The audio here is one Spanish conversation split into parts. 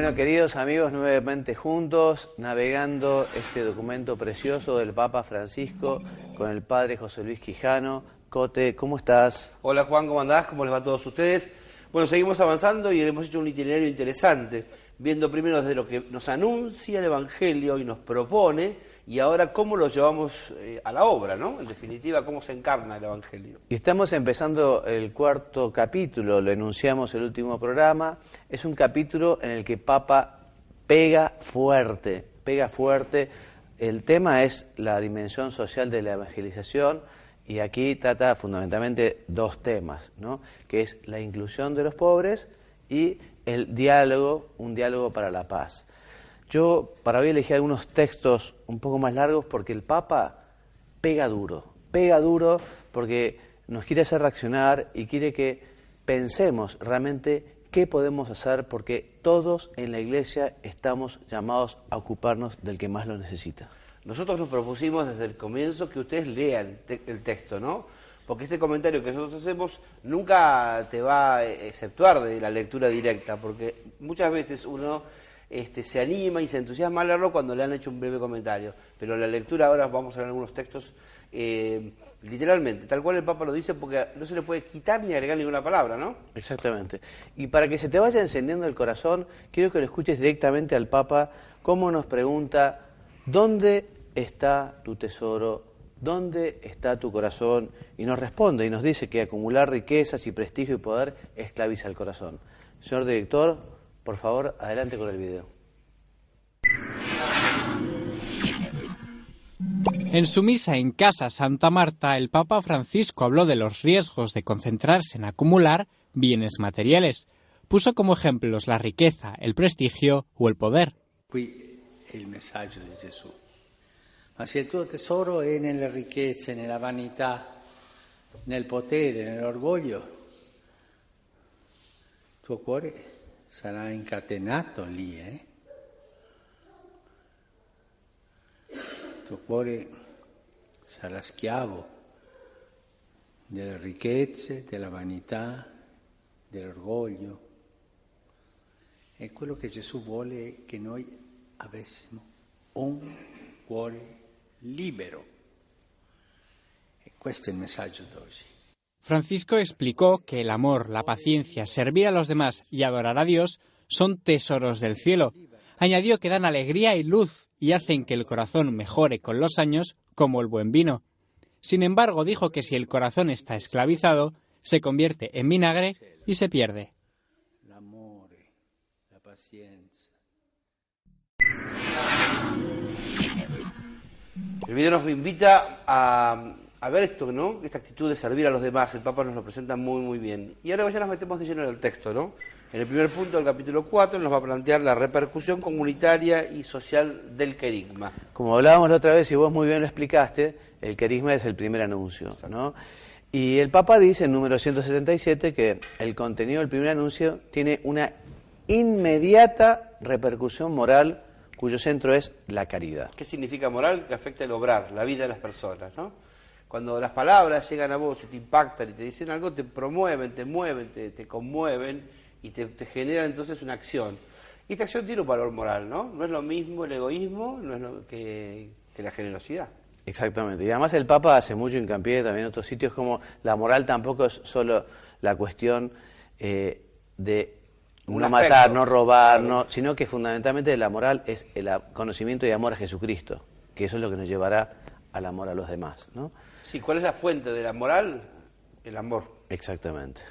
Bueno, queridos amigos, nuevamente juntos, navegando este documento precioso del Papa Francisco con el Padre José Luis Quijano. Cote, ¿cómo estás? Hola Juan, ¿cómo andás? ¿Cómo les va a todos ustedes? Bueno, seguimos avanzando y hemos hecho un itinerario interesante, viendo primero desde lo que nos anuncia el Evangelio y nos propone, y ahora cómo lo llevamos a la obra, ¿no? En definitiva, cómo se encarna el Evangelio. Y estamos empezando el cuarto capítulo, lo enunciamos en el último programa. Es un capítulo en el que Papa pega fuerte. El tema es la dimensión social de la evangelización, y aquí trata fundamentalmente dos temas, ¿no? Que es la inclusión de los pobres y el diálogo, un diálogo para la paz. Yo para hoy elegí algunos textos un poco más largos porque el Papa pega duro porque nos quiere hacer reaccionar y quiere que pensemos realmente qué podemos hacer, porque todos en la Iglesia estamos llamados a ocuparnos del que más lo necesita. Nosotros nos propusimos desde el comienzo que ustedes lean el texto, ¿no? Porque este comentario que nosotros hacemos nunca te va a exceptuar de la lectura directa, porque muchas veces uno se anima y se entusiasma a leerlo cuando le han hecho un breve comentario, pero la lectura, ahora vamos a leer algunos textos literalmente, tal cual el Papa lo dice, porque no se le puede quitar ni agregar ninguna palabra, ¿no? Exactamente. Y para que se te vaya encendiendo el corazón, quiero que lo escuches directamente al Papa, cómo nos pregunta: ¿dónde está tu tesoro? ¿Dónde está tu corazón? Y nos responde y nos dice que acumular riquezas y prestigio y poder esclaviza el corazón. Señor director, por favor, adelante con el video. En su misa en Casa Santa Marta, el Papa Francisco habló de los riesgos de concentrarse en acumular bienes materiales. Puso como ejemplos la riqueza, el prestigio o el poder. Qui è il messaggio di Gesù. Ma se il tuo tesoro è nelle ricchezze, nella vanità, nel potere, nell'orgoglio, il tuo cuore sarà incatenato lì, Il tuo cuore sarà schiavo delle ricchezze, della vanità, dell'orgoglio. È quello che Gesù vuole che noi avessimo, un cuore libero. E questo è il messaggio d'oggi. Francisco explicó que el amor, la paciencia, servir a los demás y adorar a Dios son tesoros del cielo. Añadió que dan alegría y luz y hacen que el corazón mejore con los años como el buen vino. Sin embargo, dijo que si el corazón está esclavizado, se convierte en vinagre y se pierde. L'amore, la pazienza. El video nos invita a ver esto, ¿no? Esta actitud de servir a los demás. El Papa nos lo presenta muy, muy bien. Y ahora ya nos metemos de lleno en el texto, ¿no? En el primer punto del capítulo 4 nos va a plantear la repercusión comunitaria y social del querigma. Como hablábamos la otra vez y vos muy bien lo explicaste, el querigma es el primer anuncio, ¿no? Y el Papa dice en número 177 que el contenido del primer anuncio tiene una inmediata repercusión moral cuyo centro es la caridad. ¿Qué significa moral? Que afecta el obrar, la vida de las personas, ¿no? Cuando las palabras llegan a vos y te impactan y te dicen algo, te promueven, te mueven, te conmueven y te generan entonces una acción. Y esta acción tiene un valor moral, ¿no? No es lo mismo el egoísmo que la generosidad. Exactamente. Y además el Papa hace mucho hincapié también en otros sitios, como la moral tampoco es solo la cuestión de no matar, no robar, claro, no, sino que fundamentalmente la moral es el conocimiento y amor a Jesucristo, que eso es lo que nos llevará al amor a los demás, ¿no? Sí, ¿cuál es la fuente de la moral? El amor. Exactamente.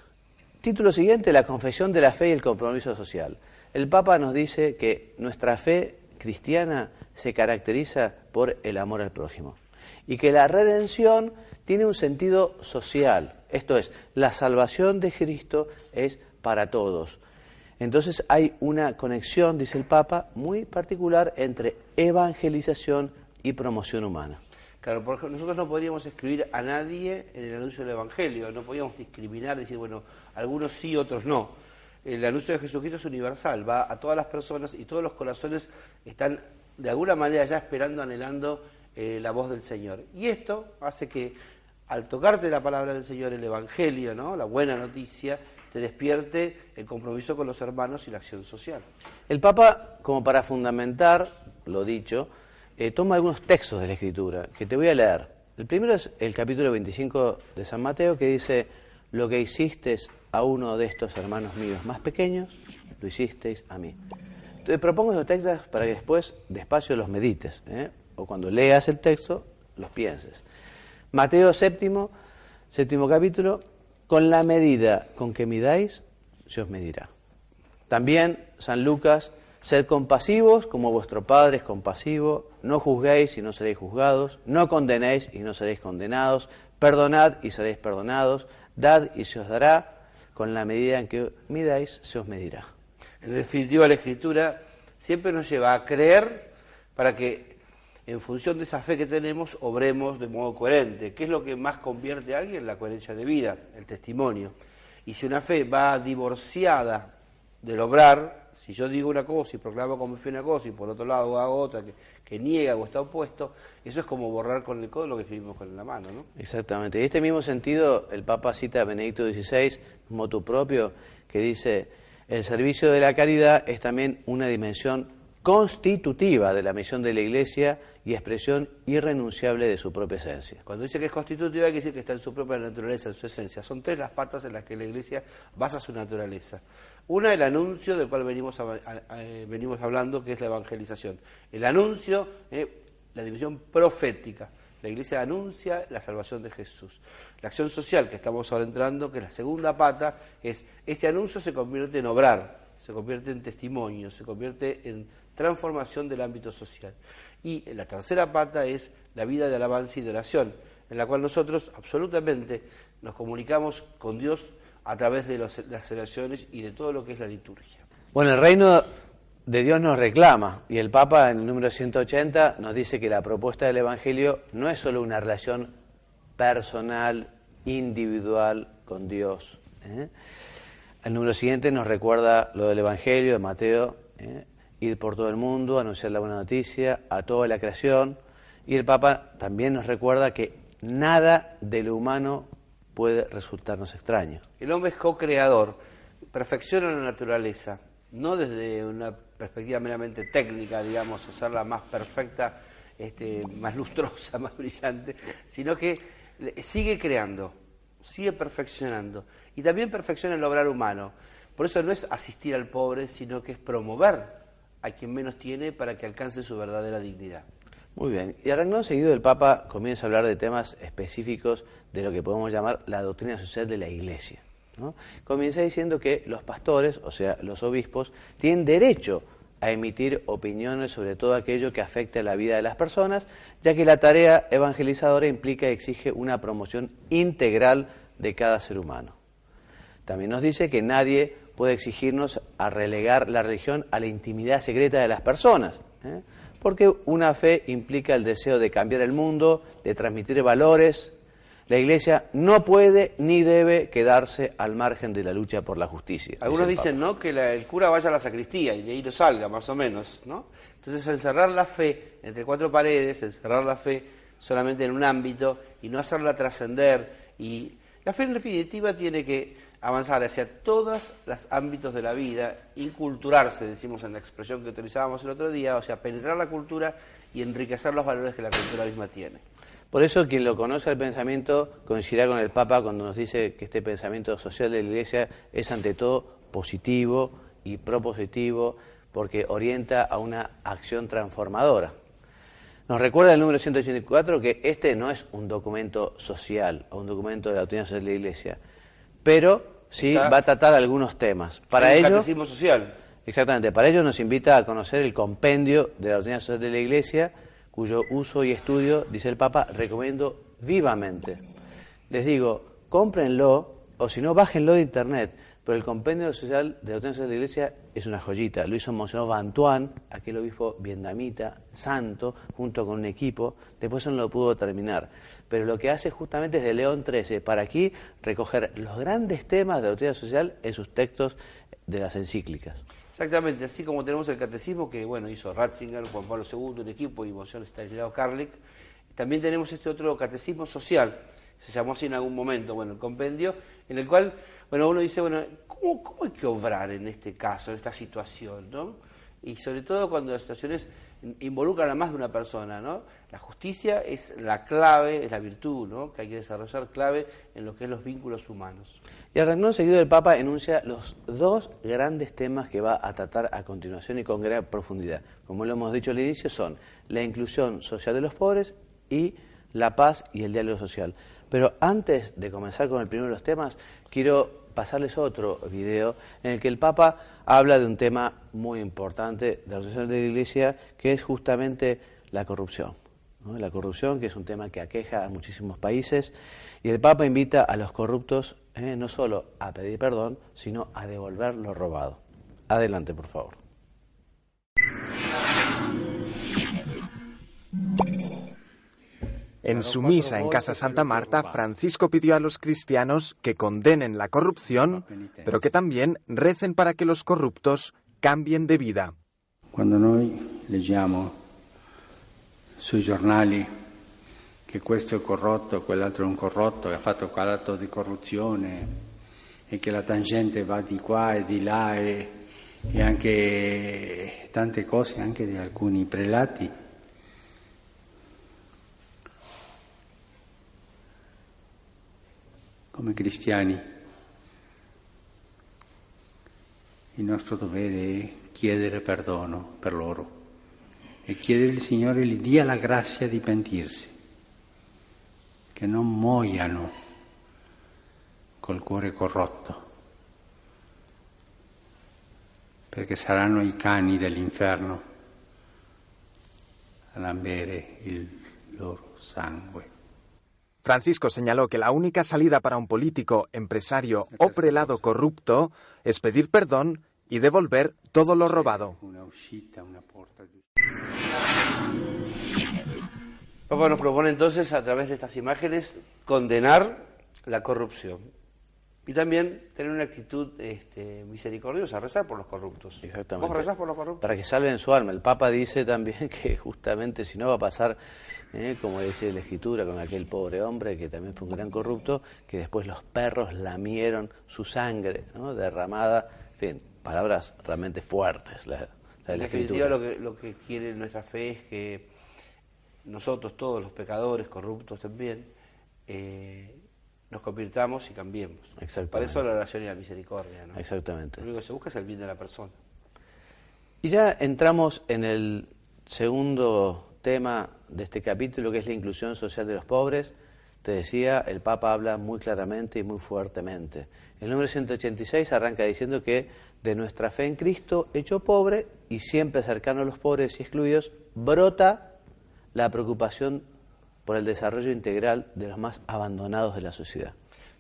Título siguiente: la confesión de la fe y el compromiso social. El Papa nos dice que nuestra fe cristiana se caracteriza por el amor al prójimo y que la redención tiene un sentido social, esto es, la salvación de Cristo es para todos. Entonces hay una conexión, dice el Papa, muy particular entre evangelización y promoción humana. Claro, porque nosotros no podríamos excluir a nadie en el anuncio del Evangelio, no podíamos discriminar, decir, bueno, algunos sí, otros no. El anuncio de Jesucristo es universal, va a todas las personas y todos los corazones están de alguna manera ya esperando, anhelando la voz del Señor. Y esto hace que al tocarte la palabra del Señor, el Evangelio, ¿no?, la buena noticia, te despierte el compromiso con los hermanos y la acción social. El Papa, como para fundamentar lo dicho, toma algunos textos de la Escritura que te voy a leer. El primero es el capítulo 25 de San Mateo, que dice: lo que hicisteis a uno de estos hermanos míos más pequeños, lo hicisteis a mí. Te propongo esos textos para que después despacio los medites, o cuando leas el texto los pienses. Mateo séptimo capítulo: con la medida con que midáis, se os medirá. También San Lucas: sed compasivos como vuestro Padre es compasivo, no juzguéis y no seréis juzgados, no condenéis y no seréis condenados, perdonad y seréis perdonados, dad y se os dará, con la medida en que midáis, se os medirá. En definitiva, la Escritura siempre nos lleva a creer para que, en función de esa fe que tenemos, obremos de modo coherente. ¿Qué es lo que más convierte a alguien? La coherencia de vida, el testimonio. Y si una fe va divorciada del obrar, si yo digo una cosa y proclamo como fe una cosa y por otro lado hago otra que niega o está opuesto, eso es como borrar con el codo lo que escribimos con la mano, ¿no? Exactamente. En este mismo sentido, el Papa cita a Benedicto XVI, motu propio, que dice: el servicio de la caridad es también una dimensión constitutiva de la misión de la Iglesia y expresión irrenunciable de su propia esencia. Cuando dice que es constitutiva, hay que decir que está en su propia naturaleza, en su esencia. Son tres las patas en las que la Iglesia basa su naturaleza. Una, el anuncio, del cual venimos hablando, que es la evangelización. El anuncio, la dimensión profética. La Iglesia anuncia la salvación de Jesús. La acción social, que estamos ahora entrando, que es la segunda pata, es este anuncio se convierte en obrar, se convierte en testimonio, se convierte en transformación del ámbito social. Y la tercera pata es la vida de alabanza y de oración, en la cual nosotros absolutamente nos comunicamos con Dios a través de las oraciones y de todo lo que es la liturgia. Bueno, el reino de Dios nos reclama, y el Papa en el número 180 nos dice que la propuesta del Evangelio no es solo una relación personal, individual con Dios. El número siguiente nos recuerda lo del Evangelio de Mateo: ir por todo el mundo, anunciar la buena noticia a toda la creación. Y el Papa también nos recuerda que nada de lo humano puede resultarnos extraño. El hombre es co-creador, perfecciona la naturaleza, no desde una perspectiva meramente técnica, digamos, hacerla más perfecta, más lustrosa, más brillante, sino que sigue creando, sigue perfeccionando, y también perfecciona el obrar humano. Por eso no es asistir al pobre, sino que es promover a quien menos tiene para que alcance su verdadera dignidad. Muy bien, y arrancando seguido el Papa comienza a hablar de temas específicos de lo que podemos llamar la doctrina social de la Iglesia, ¿no? Comienza diciendo que los pastores, o sea, los obispos, tienen derecho a emitir opiniones sobre todo aquello que afecte a la vida de las personas, ya que la tarea evangelizadora implica y exige una promoción integral de cada ser humano. También nos dice que nadie puede exigirnos a relegar la religión a la intimidad secreta de las personas, porque una fe implica el deseo de cambiar el mundo, de transmitir valores. La Iglesia no puede ni debe quedarse al margen de la lucha por la justicia. Algunos dicen, ¿no?, que el cura vaya a la sacristía y de ahí no salga, más o menos, ¿no? Entonces, encerrar la fe entre cuatro paredes, encerrar la fe solamente en un ámbito y no hacerla trascender. Y la fe, en definitiva, tiene que avanzar hacia todos los ámbitos de la vida, inculturarse, decimos en la expresión que utilizábamos el otro día, o sea, penetrar la cultura y enriquecer los valores que la cultura misma tiene. Por eso quien lo conoce al pensamiento coincidirá con el Papa cuando nos dice que este pensamiento social de la Iglesia es ante todo positivo y propositivo, porque orienta a una acción transformadora. Nos recuerda el número 184 que este no es un documento social o un documento de la doctrina social de la Iglesia, pero sí va a tratar algunos temas. Para ello, catecismo social. Exactamente, para ello nos invita a conocer el compendio de la doctrina social de la Iglesia, cuyo uso y estudio, dice el Papa, recomiendo vivamente. Les digo, cómprenlo, o si no, bájenlo de internet, pero el compendio social de la doctrina social de la Iglesia es una joyita. Lo hizo Monseñor Bantuán, aquel obispo vietnamita, santo, junto con un equipo. Después no lo pudo terminar. Pero lo que hace justamente es de León XIII, para aquí recoger los grandes temas de la doctrina social en sus textos de las encíclicas. Exactamente, así como tenemos el catecismo que, bueno, hizo Ratzinger, Juan Pablo II, un equipo, y Monseñor Stanislao Karlik, también tenemos este otro catecismo social. se llamó así en algún momento, bueno, el compendio, en el cual, bueno, uno dice, bueno, ¿cómo hay que obrar en este caso, en esta situación, ¿no? Y sobre todo cuando las situaciones involucran a más de una persona, ¿no? La justicia es la clave, es la virtud, ¿no?, que hay que desarrollar clave en lo que es los vínculos humanos. Y al renglón seguido el Papa enuncia los dos grandes temas que va a tratar a continuación y con gran profundidad. Como lo hemos dicho al inicio, son la inclusión social de los pobres y la paz y el diálogo social. Pero antes de comenzar con el primero de los temas, quiero pasarles otro video en el que el Papa habla de un tema muy importante de la organización de la Iglesia, que es justamente la corrupción, ¿no? La corrupción, que es un tema que aqueja a muchísimos países, y el Papa invita a los corruptos no solo a pedir perdón, sino a devolver lo robado. Adelante, por favor. En su misa en Casa Santa Marta, Francisco pidió a los cristianos que condenen la corrupción, pero que también recen para que los corruptos cambien de vida. Quando noi leggiamo sui giornali che questo è corrotto, quell'altro è un corrotto, che ha fatto quell'atto di corruzione e che la tangente va di qua e di là e anche tante cose, anche di alcuni prelati, come cristiani il nostro dovere è chiedere perdono per loro e chiedere al Signore gli dia la grazia di pentirsi, che non muoiano col cuore corrotto, perché saranno i cani dell'inferno a lambere il loro sangue. Francisco señaló que la única salida para un político, empresario o prelado corrupto es pedir perdón y devolver todo lo robado. Papa nos propone entonces, a través de estas imágenes, condenar la corrupción y también tener una actitud misericordiosa, rezar por los corruptos. Exactamente. ¿Vos rezás por los corruptos? Para que salven su alma. El Papa dice también que justamente si no va a pasar, como dice la Escritura, con aquel pobre hombre que también fue un gran corrupto, que después los perros lamieron su sangre, ¿no?, derramada. En fin, palabras realmente fuertes. En definitiva, lo que quiere nuestra fe es que nosotros, todos los pecadores, corruptos también, nos convirtamos y cambiemos. Para eso la oración y la misericordia, ¿no? Exactamente. Lo único que se busca es el bien de la persona. Y ya entramos en el segundo tema de este capítulo, que es la inclusión social de los pobres. Te decía, el Papa habla muy claramente y muy fuertemente. El número 186 arranca diciendo que de nuestra fe en Cristo, hecho pobre y siempre cercano a los pobres y excluidos, brota la preocupación por el desarrollo integral de los más abandonados de la sociedad.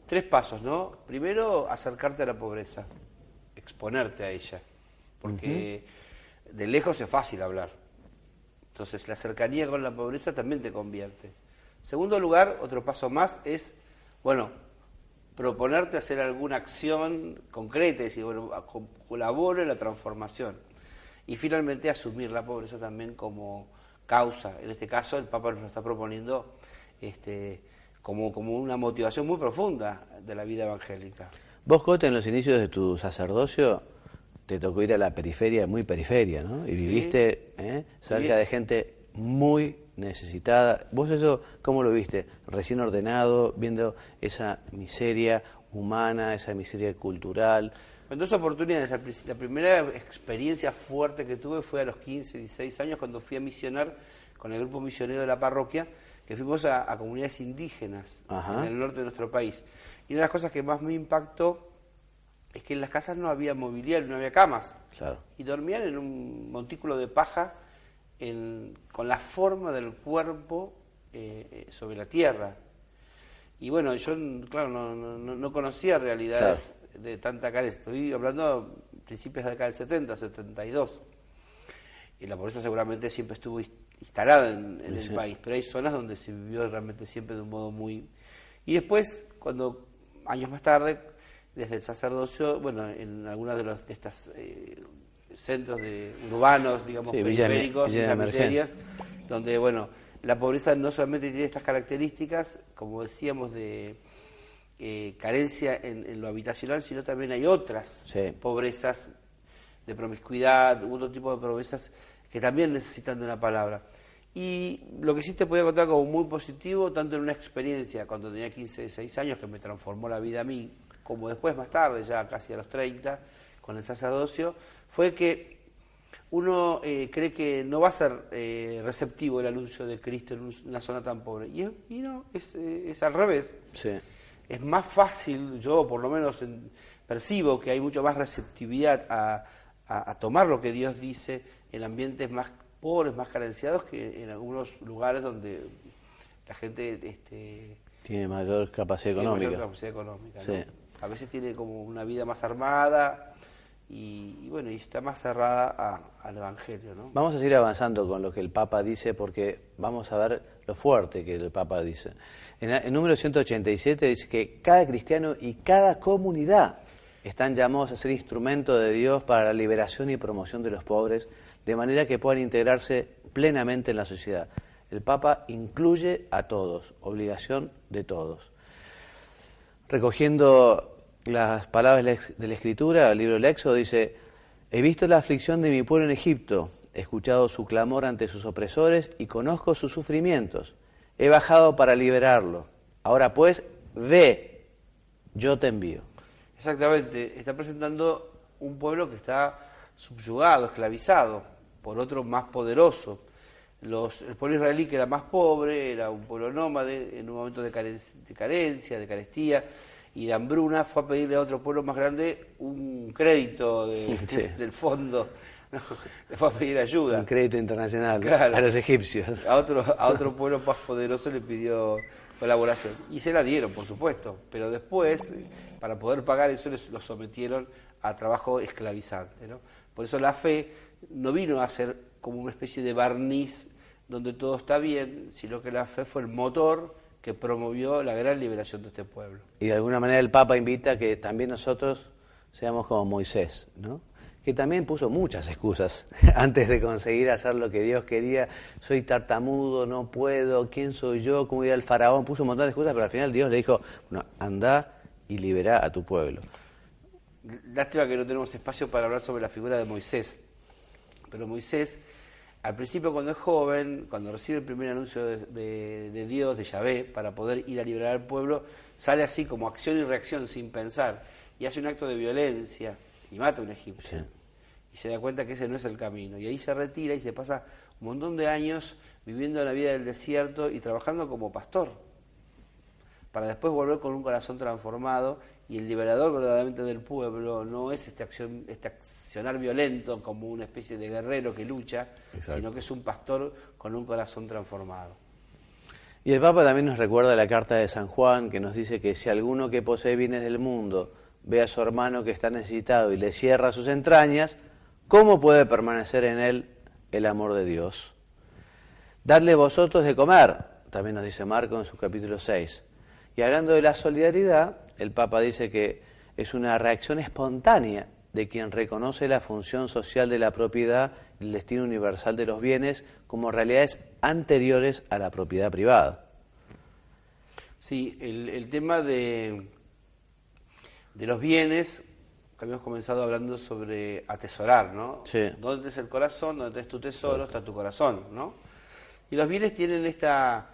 3 pasos, ¿no? Primero, acercarte a la pobreza, exponerte a ella, porque de lejos es fácil hablar. Entonces, la cercanía con la pobreza también te convierte. Segundo lugar, otro paso más es, bueno, proponerte hacer alguna acción concreta, es decir, bueno, colaboro en la transformación. Y finalmente, asumir la pobreza también como causa. En este caso, el Papa nos lo está proponiendo como una motivación muy profunda de la vida evangélica. Vos, Cote, en los inicios de tu sacerdocio, te tocó ir a la periferia, muy periferia, ¿no? Y viviste cerca de gente muy necesitada. ¿Vos eso cómo lo viste? Recién ordenado, viendo esa miseria humana, esa miseria cultural. En 2 oportunidades. La primera experiencia fuerte que tuve fue a los 15, 16 años, cuando fui a misionar con el grupo misionero de la parroquia, que fuimos a comunidades indígenas en el norte de nuestro país. Y una de las cosas que más me impactó es que en las casas no había mobiliario, no había camas. Claro. Y dormían en un montículo de paja con la forma del cuerpo sobre la tierra. Y bueno, yo, claro, no conocía realidades de tanta carencia. Estoy hablando de principios de la década del 70, 72. Y la pobreza seguramente siempre estuvo instalada en el país, pero hay zonas donde se vivió realmente siempre de un modo muy... Y después, cuando años más tarde, desde el sacerdocio, bueno, en algunos de estos centros urbanos, digamos, periféricos, villas miserias, donde, bueno, la pobreza no solamente tiene estas características, como decíamos, de carencia en lo habitacional, sino también hay otras pobrezas de promiscuidad, otro tipo de pobrezas que también necesitan de una palabra. Y lo que sí te podía contar como muy positivo, tanto en una experiencia cuando tenía 15, 16 años, que me transformó la vida a mí, como después más tarde, ya casi a los 30, con el sacerdocio, fue que uno cree que no va a ser receptivo el anuncio de Cristo en una zona tan pobre. Y no, es al revés. Sí. Es más fácil, yo por lo menos percibo que hay mucho más receptividad a tomar lo que Dios dice en ambientes más pobres, más carenciados, que en algunos lugares donde la gente tiene mayor capacidad económica. ¿no? Sí. A veces tiene como una vida más armada y bueno, y está más cerrada al Evangelio, ¿no? Vamos a seguir avanzando con lo que el Papa dice, porque vamos a ver lo fuerte que el Papa dice. En el número 187 dice que cada cristiano y cada comunidad están llamados a ser instrumento de Dios para la liberación y promoción de los pobres, de manera que puedan integrarse plenamente en la sociedad. El Papa incluye a todos, obligación de todos. Recogiendo las palabras de la Escritura, el libro del Éxodo dice: he visto la aflicción de mi pueblo en Egipto, he escuchado su clamor ante sus opresores y conozco sus sufrimientos. He bajado para liberarlo. Ahora pues, ve, yo te envío. Exactamente, está presentando un pueblo que está subyugado, esclavizado, por otro más poderoso. El pueblo israelí, que era más pobre, era un pueblo nómade, en un momento de carencia, de carestía y de hambruna, fue a pedirle a otro pueblo más grande un crédito del fondo, ¿no? Le fue a pedir ayuda. Un crédito internacional, claro, a los egipcios. A otro pueblo más poderoso le pidió colaboración. Y se la dieron, por supuesto, pero después, para poder pagar eso, los sometieron a trabajo esclavizante, ¿no? Por eso la fe no vino a ser como una especie de barniz donde todo está bien, sino que la fe fue el motor que promovió la gran liberación de este pueblo. Y de alguna manera el Papa invita a que también nosotros seamos como Moisés, ¿no? Que también puso muchas excusas antes de conseguir hacer lo que Dios quería. Soy tartamudo, no puedo, ¿quién soy yo? ¿Cómo ir al faraón? Puso un montón de excusas, pero al final Dios le dijo: bueno, anda y libera a tu pueblo. Lástima que no tenemos espacio para hablar sobre la figura de Moisés. Pero Moisés, al principio, cuando es joven, cuando recibe el primer anuncio de Dios, de Yahvé, para poder ir a liberar al pueblo, sale así como acción y reacción sin pensar, y hace un acto de violencia y mata a un egipcio. Sí. Y se da cuenta que ese no es el camino. Y ahí se retira y se pasa un montón de años viviendo la vida del desierto y trabajando como pastor, para después volver con un corazón transformado. Y el liberador verdaderamente del pueblo no es este accionar violento como una especie de guerrero que lucha, exacto, sino que es un pastor con un corazón transformado. Y el Papa también nos recuerda la carta de San Juan, que nos dice que si alguno que posee bienes del mundo ve a su hermano que está necesitado y le cierra sus entrañas, ¿cómo puede permanecer en él el amor de Dios? Dadle vosotros de comer, también nos dice Marcos en su capítulo 6. Y hablando de la solidaridad, el Papa dice que es una reacción espontánea de quien reconoce la función social de la propiedad y el destino universal de los bienes como realidades anteriores a la propiedad privada. Sí, el tema de los bienes, que habíamos comenzado hablando sobre atesorar, ¿no? Sí. ¿Dónde es el corazón? ¿Dónde es tu tesoro? Está tu corazón, ¿no? Y los bienes tienen esta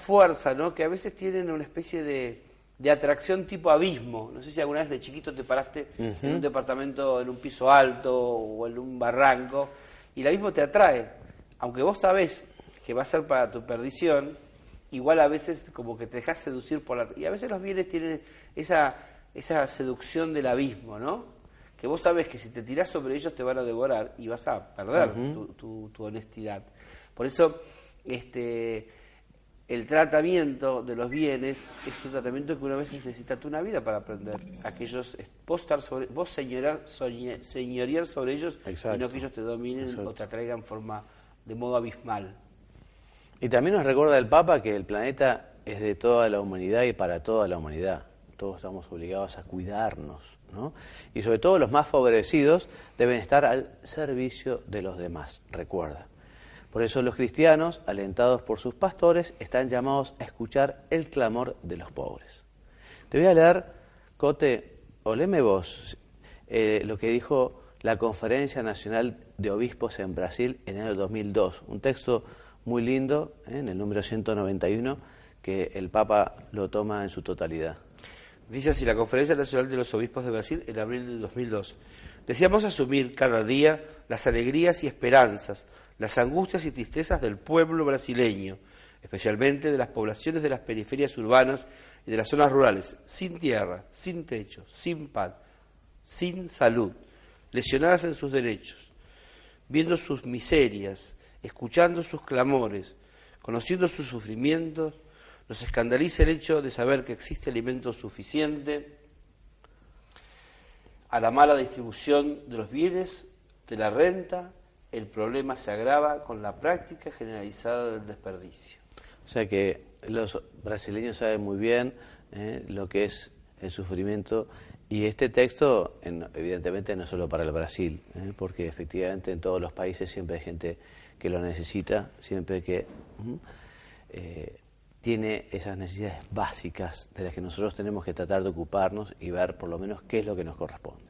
fuerza, ¿no? Que a veces tienen una especie de atracción tipo abismo. No sé si alguna vez de chiquito te paraste en un departamento, en un piso alto o en un barranco, y el abismo te atrae. Aunque vos sabés que va a ser para tu perdición, igual a veces como que te dejás seducir por la... Y a veces los bienes tienen esa seducción del abismo, ¿no? Que vos sabés que si te tirás sobre ellos te van a devorar y vas a perder tu honestidad. Por eso, el tratamiento de los bienes es un tratamiento que una vez necesitas una vida para aprender. Vos señorear sobre ellos, exacto, y no que ellos te dominen, exacto, o te atraigan de modo abismal. Y también nos recuerda el Papa que el planeta es de toda la humanidad y para toda la humanidad. Todos estamos obligados a cuidarnos, ¿no? Y sobre todo los más favorecidos deben estar al servicio de los demás, recuerda. Por eso los cristianos, alentados por sus pastores, están llamados a escuchar el clamor de los pobres. Te voy a leer, Cote, o léeme vos, lo que dijo la Conferencia Nacional de Obispos en Brasil en el año 2002. Un texto muy lindo, en el número 191, que el Papa lo toma en su totalidad. Dice así la Conferencia Nacional de los Obispos de Brasil en abril del 2002. Deseamos asumir cada día las alegrías y esperanzas, las angustias y tristezas del pueblo brasileño, especialmente de las poblaciones de las periferias urbanas y de las zonas rurales, sin tierra, sin techo, sin pan, sin salud, lesionadas en sus derechos, viendo sus miserias, escuchando sus clamores, conociendo sus sufrimientos. Nos escandaliza el hecho de saber que existe alimento suficiente, a la mala distribución de los bienes, de la renta. El problema se agrava con la práctica generalizada del desperdicio. O sea que los brasileños saben muy bien lo que es el sufrimiento, y este texto evidentemente no es solo para el Brasil, porque efectivamente en todos los países siempre hay gente que lo necesita, siempre que tiene esas necesidades básicas de las que nosotros tenemos que tratar de ocuparnos y ver por lo menos qué es lo que nos corresponde.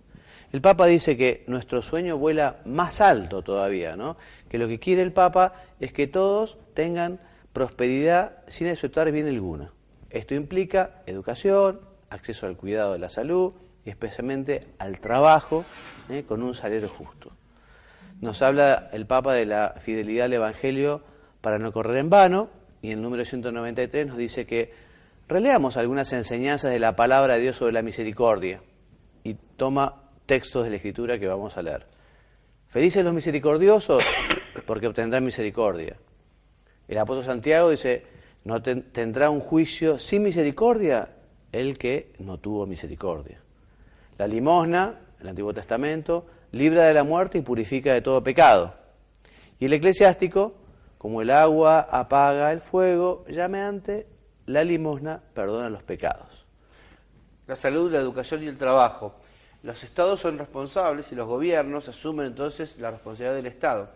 El Papa dice que nuestro sueño vuela más alto todavía, ¿no? Que lo que quiere el Papa es que todos tengan prosperidad sin exceptuar bien alguno. Esto implica educación, acceso al cuidado de la salud y especialmente al trabajo, con un salario justo. Nos habla el Papa de la fidelidad al Evangelio para no correr en vano, y en el número 193 nos dice que releamos algunas enseñanzas de la palabra de Dios sobre la misericordia, y toma textos de la Escritura que vamos a leer. Felices los misericordiosos, porque obtendrán misericordia. El apóstol Santiago dice, no tendrá un juicio sin misericordia el que no tuvo misericordia. La limosna, el Antiguo Testamento, libra de la muerte y purifica de todo pecado. Y el eclesiástico, como el agua apaga el fuego llameante, la limosna perdona los pecados. La salud, la educación y el trabajo. Los estados son responsables y los gobiernos asumen entonces la responsabilidad del Estado.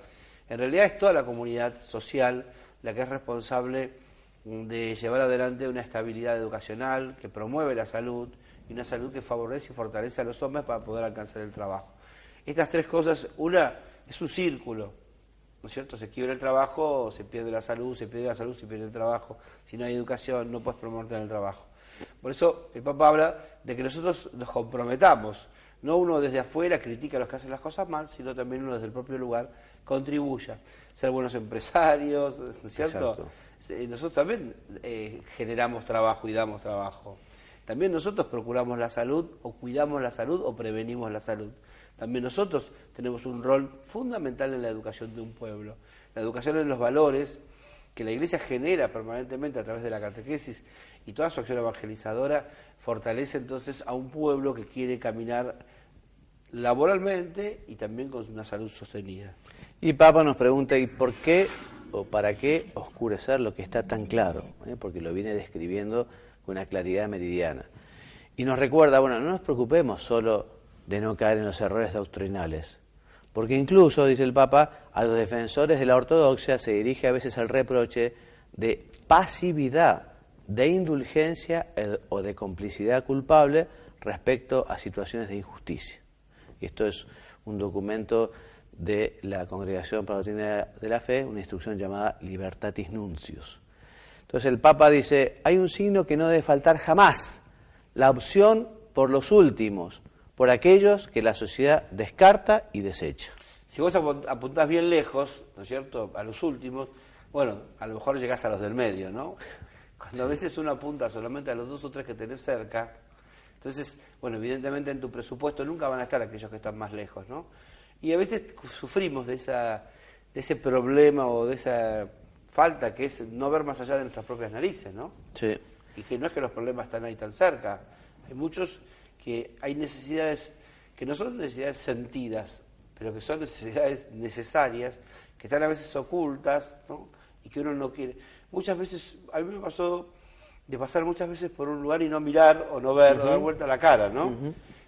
En realidad es toda la comunidad social la que es responsable de llevar adelante una estabilidad educacional que promueve la salud, y una salud que favorece y fortalece a los hombres para poder alcanzar el trabajo. Estas tres cosas, una es un círculo, ¿no es cierto? Se quiebra el trabajo, se pierde la salud, se pierde la salud, se pierde el trabajo. Si no hay educación, no puedes promover el trabajo. Por eso el Papa habla de que nosotros nos comprometamos, no uno desde afuera critica a los que hacen las cosas mal, sino también uno desde el propio lugar contribuya, ser buenos empresarios, ¿no es cierto? Exacto. Nosotros también generamos trabajo y damos trabajo. También nosotros procuramos la salud, o cuidamos la salud, o prevenimos la salud. También nosotros tenemos un rol fundamental en la educación de un pueblo. La educación en los valores que la Iglesia genera permanentemente a través de la catequesis y toda su acción evangelizadora fortalece entonces a un pueblo que quiere caminar laboralmente y también con una salud sostenida. Y Papa nos pregunta, ¿y por qué o para qué oscurecer lo que está tan claro? Porque lo viene describiendo con una claridad meridiana. Y nos recuerda, bueno, no nos preocupemos solo de no caer en los errores doctrinales, porque incluso, dice el Papa, a los defensores de la ortodoxia se dirige a veces el reproche de pasividad, de indulgencia o de complicidad culpable respecto a situaciones de injusticia. Y esto es un documento de la Congregación para la Doctrina de la Fe, una instrucción llamada Libertatis Nuncius. Entonces el Papa dice, hay un signo que no debe faltar jamás, la opción por los últimos, por aquellos que la sociedad descarta y desecha. Si vos apuntás bien lejos, ¿no es cierto?, a los últimos, bueno, a lo mejor llegás a los del medio, ¿no? Cuando a veces uno apunta solamente a los 2 o 3 que tenés cerca, entonces, bueno, evidentemente en tu presupuesto nunca van a estar aquellos que están más lejos, ¿no? Y a veces sufrimos de ese problema o de esa falta que es no ver más allá de nuestras propias narices, ¿no? Sí. Y que no es que los problemas están ahí tan cerca. Hay muchos que hay necesidades que no son necesidades sentidas, pero que son necesidades necesarias, que están a veces ocultas, ¿no? Y que uno no quiere. Muchas veces, a mí me pasó de pasar muchas veces por un lugar y no mirar o no ver, o dar vuelta a la cara, ¿no?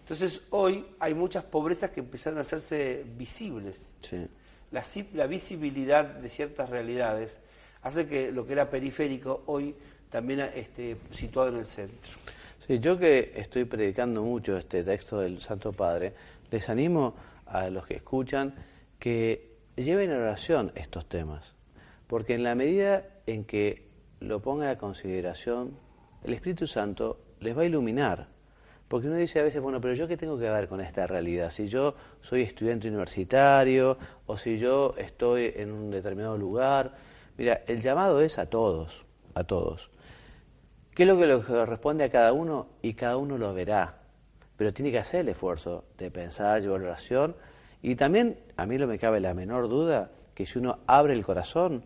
Entonces hoy hay muchas pobrezas que empezaron a hacerse visibles. Sí. la visibilidad de ciertas realidades hace que lo que era periférico hoy también esté situado en el centro. Sí, yo que estoy predicando mucho este texto del Santo Padre, les animo a los que escuchan que lleven a oración estos temas, porque en la medida en que lo pongan a consideración, el Espíritu Santo les va a iluminar. Porque uno dice a veces, bueno, pero ¿yo qué tengo que ver con esta realidad? Si yo soy estudiante universitario o si yo estoy en un determinado lugar. Mira, el llamado es a todos, a todos. ¿Qué es lo que le corresponde a cada uno? Y cada uno lo verá. Pero tiene que hacer el esfuerzo de pensar, llevar oración. Y también, a mí no me cabe la menor duda, que si uno abre el corazón,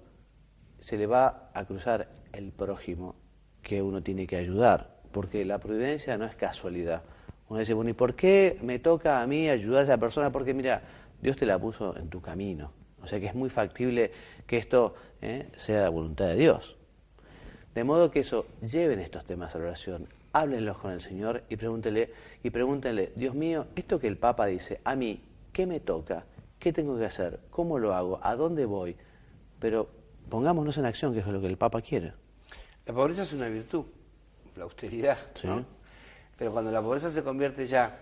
se le va a cruzar el prójimo que uno tiene que ayudar, porque la providencia no es casualidad. Uno dice, bueno, ¿y por qué me toca a mí ayudar a esa persona? Porque mira, Dios te la puso en tu camino. O sea que es muy factible que esto sea la voluntad de Dios. De modo que eso, lleven estos temas a la oración, háblenlos con el Señor y pregúntenle, Dios mío, esto que el Papa dice, a mí, ¿qué me toca? ¿Qué tengo que hacer? ¿Cómo lo hago? ¿A dónde voy? Pero pongámonos en acción, que es lo que el Papa quiere. La pobreza es una virtud, la austeridad, ¿no? Pero cuando la pobreza se convierte ya,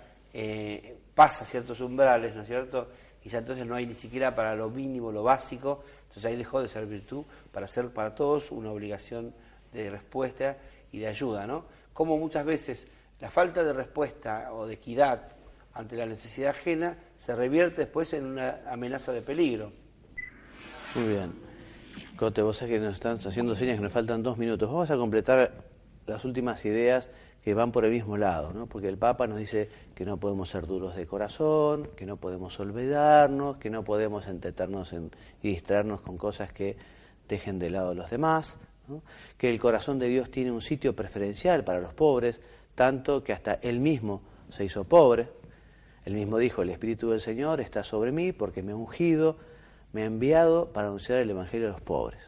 pasa ciertos umbrales, ¿no es cierto? Y ya entonces no hay ni siquiera para lo mínimo, lo básico, entonces ahí dejó de ser virtud para ser para todos una obligación de respuesta y de ayuda, ¿no? Como muchas veces la falta de respuesta o de equidad ante la necesidad ajena se revierte después en una amenaza de peligro. Muy bien. Cote, vos sabés que nos están haciendo señas que nos faltan 2 minutos. Vamos a completar las últimas ideas que van por el mismo lado, ¿no? Porque el Papa nos dice que no podemos ser duros de corazón, que no podemos olvidarnos, que no podemos entretenernos y distraernos con cosas que dejen de lado a los demás, ¿no? Que el corazón de Dios tiene un sitio preferencial para los pobres, tanto que hasta Él mismo se hizo pobre. Él mismo dijo, el Espíritu del Señor está sobre mí porque me ha ungido, me ha enviado para anunciar el Evangelio a los pobres.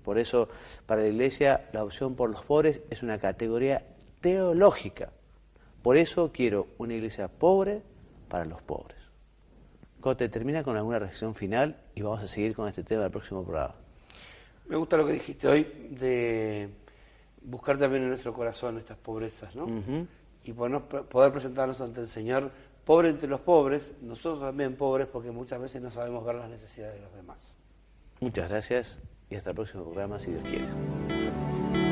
Por eso, para la Iglesia, la opción por los pobres es una categoría teológica. Por eso quiero una Iglesia pobre para los pobres. Cote, termina con alguna reflexión final y vamos a seguir con este tema del próximo programa. Me gusta lo que dijiste hoy de buscar también en nuestro corazón estas pobrezas, ¿no? Y poder presentarnos ante el Señor pobre entre los pobres, nosotros también pobres, porque muchas veces no sabemos ver las necesidades de los demás. Muchas gracias y hasta el próximo programa, si Dios quiere.